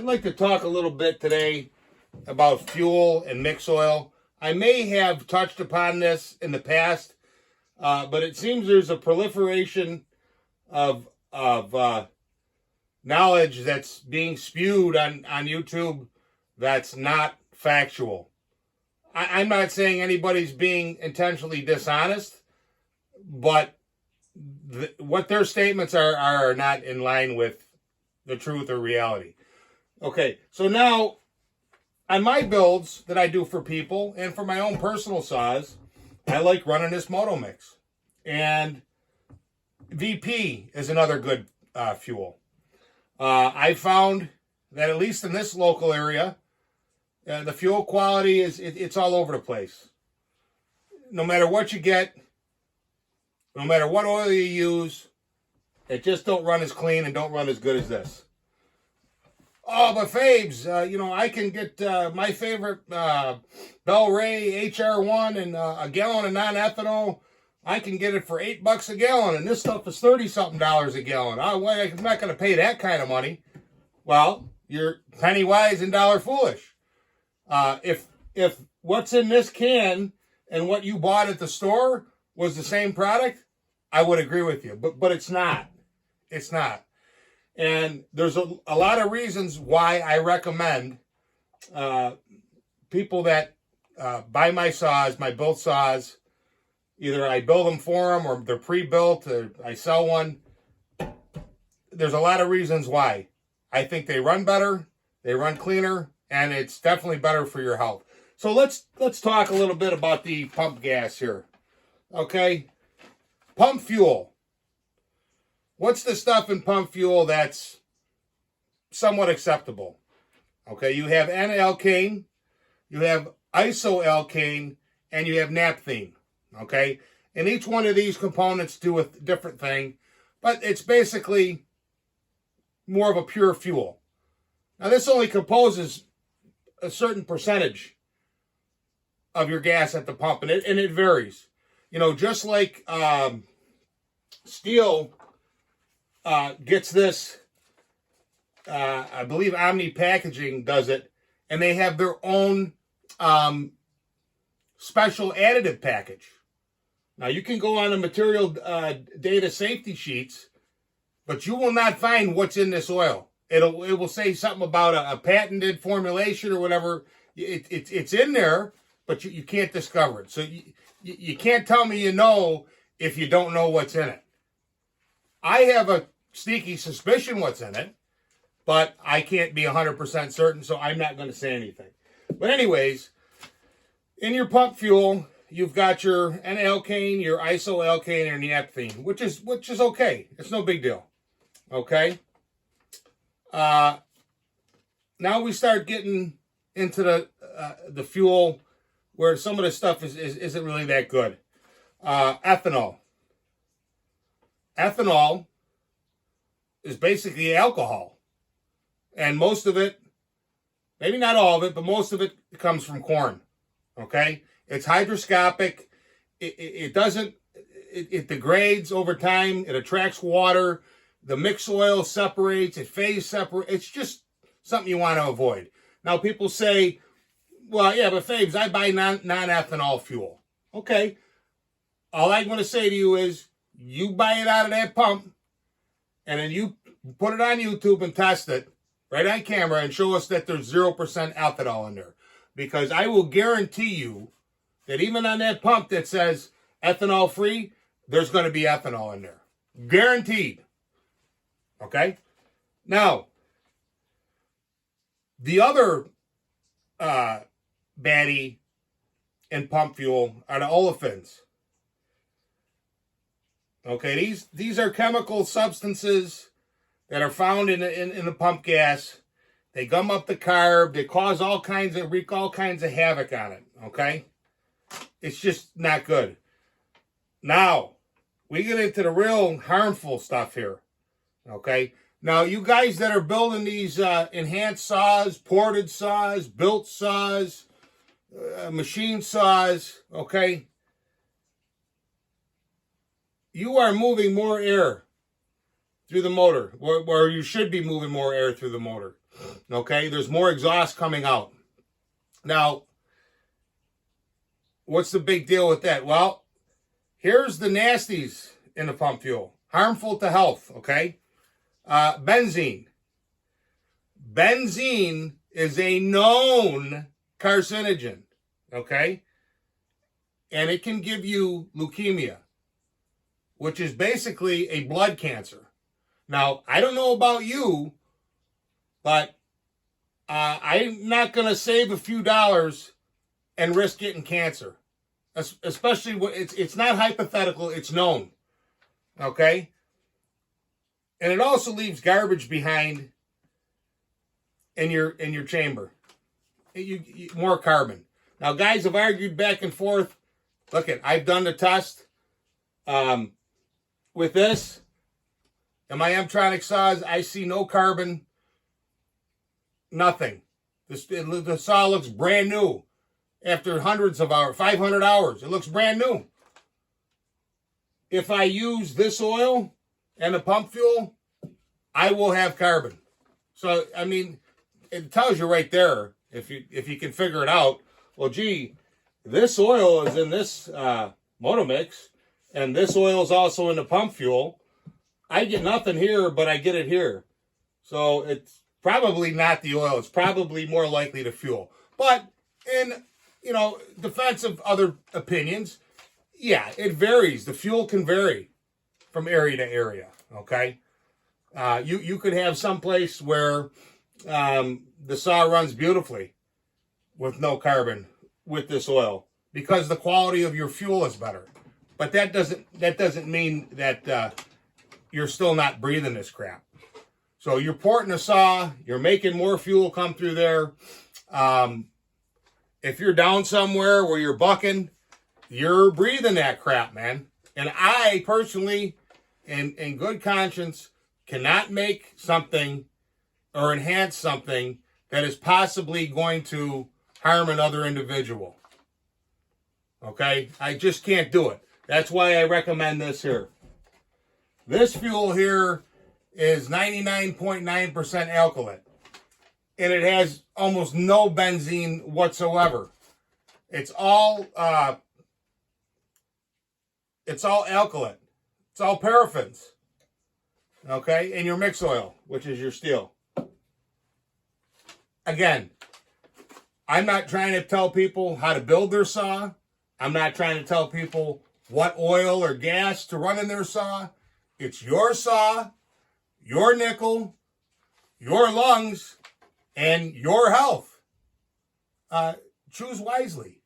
I'd like to talk a little bit today about fuel and mix oil. I may have touched upon this in the past, but it seems there's a proliferation of knowledge that's being spewed on YouTube that's not factual. I'm not saying anybody's being intentionally dishonest, but what their statements are not in line with the truth or reality. Okay, so now on my builds that I do for people and for my own personal saws, I like running this Motomix. And VP is another good fuel. I found that at least in this local area, the fuel quality it's all over the place. No matter what you get, no matter what oil you use, it just don't run as clean and don't run as good as this. Oh, but Fabes, I can get my favorite Bel Ray HR1 and a gallon of non-ethanol. I can get it for $8 a gallon, and this stuff is $30-something a gallon. I'm not going to pay that kind of money. Well, you're penny wise and dollar foolish. If what's in this can and what you bought at the store was the same product, I would agree with you. But it's not. It's not. And there's a lot of reasons why I recommend people that buy my saws, my built saws, either I build them for them or they're pre-built or I sell one. There's a lot of reasons why. I think they run better, they run cleaner, and it's definitely better for your health. So let's talk a little bit about the pump gas here. Okay? Pump fuel. What's the stuff in pump fuel that's somewhat acceptable? Okay, you have N-alkane, you have isoalkane, and you have naphthene. Okay, and each one of these components do a different thing, but it's basically more of a pure fuel. Now, this only composes a certain percentage of your gas at the pump, and it varies. Just like steel gets this, I believe Omni Packaging does it, and they have their own special additive package. Now, you can go on the material data safety sheets, but you will not find what's in this oil. It will say something about a patented formulation or whatever. It's in there, but you can't discover it. So you can't tell me if you don't know what's in it. I have a sneaky suspicion what's in it, but I can't be 100% certain, so I'm not going to say anything. But anyways, in your pump fuel, you've got your N-alkane, your isoalkane, and your naphthene, which is okay. It's no big deal. Okay? Now we start getting into the fuel where some of the stuff isn't really that good. Ethanol. Ethanol is basically alcohol. And most of it, maybe not all of it, but most of it comes from corn. Okay? It's hygroscopic. It degrades over time. It attracts water. The mix oil separates. It phase separates. It's just something you want to avoid. Now, people say, well, yeah, but Fabes, I buy non-ethanol fuel. Okay. All I want to say to you is, you buy it out of that pump, and then you put it on YouTube and test it right on camera and show us that there's 0% ethanol in there. Because I will guarantee you that even on that pump that says ethanol free, there's going to be ethanol in there. Guaranteed. Okay? Now, the other baddie in pump fuel are the olefins. Okay, these are chemical substances that are found in the pump gas. They gum up the carb. They wreak all kinds of havoc on it. Okay, it's just not good. Now we get into the real harmful stuff here. Okay, now you guys that are building these enhanced saws, ported saws, built saws, machine saws. Okay. You are moving more air through the motor, or you should be moving more air through the motor. Okay, there's more exhaust coming out. Now, what's the big deal with that? Well, here's the nasties in the pump fuel. Harmful to health, okay? Benzene. Benzene is a known carcinogen, okay? And it can give you leukemia, which is basically a blood cancer. Now, I don't know about you, but I'm not going to save a few dollars and risk getting cancer. Especially, it's not hypothetical, it's known, okay? And it also leaves garbage behind in your chamber. More carbon. Now, guys have argued back and forth. Look, I've done the test with this. In my M-Tronic saws, I see no carbon, nothing. The saw looks brand new after hundreds of hours, 500 hours. It looks brand new. If I use this oil and the pump fuel, I will have carbon. So, I mean, it tells you right there, if you can figure it out, well, gee, this oil is in this Motomix, and this oil is also in the pump fuel. I get nothing here, but I get it here. So it's probably not the oil. It's probably more likely the fuel. But in, defense of other opinions, yeah, it varies. The fuel can vary from area to area, okay? You could have some place where the saw runs beautifully with no carbon with this oil because the quality of your fuel is better. But that doesn't mean that you're still not breathing this crap. So you're porting a saw, you're making more fuel come through there. If you're down somewhere where you're bucking, you're breathing that crap, man. And I personally, in good conscience, cannot make something or enhance something that is possibly going to harm another individual. Okay? I just can't do it. That's why I recommend this here. This fuel here is 99.9% alkylate. And it has almost no benzene whatsoever. It's all alkylate. It's all paraffins. Okay? And your mix oil, which is your steel. Again, I'm not trying to tell people how to build their saw. I'm not trying to tell people what oil or gas to run in their saw. It's your saw, your nickel, your lungs, and your health. Choose wisely.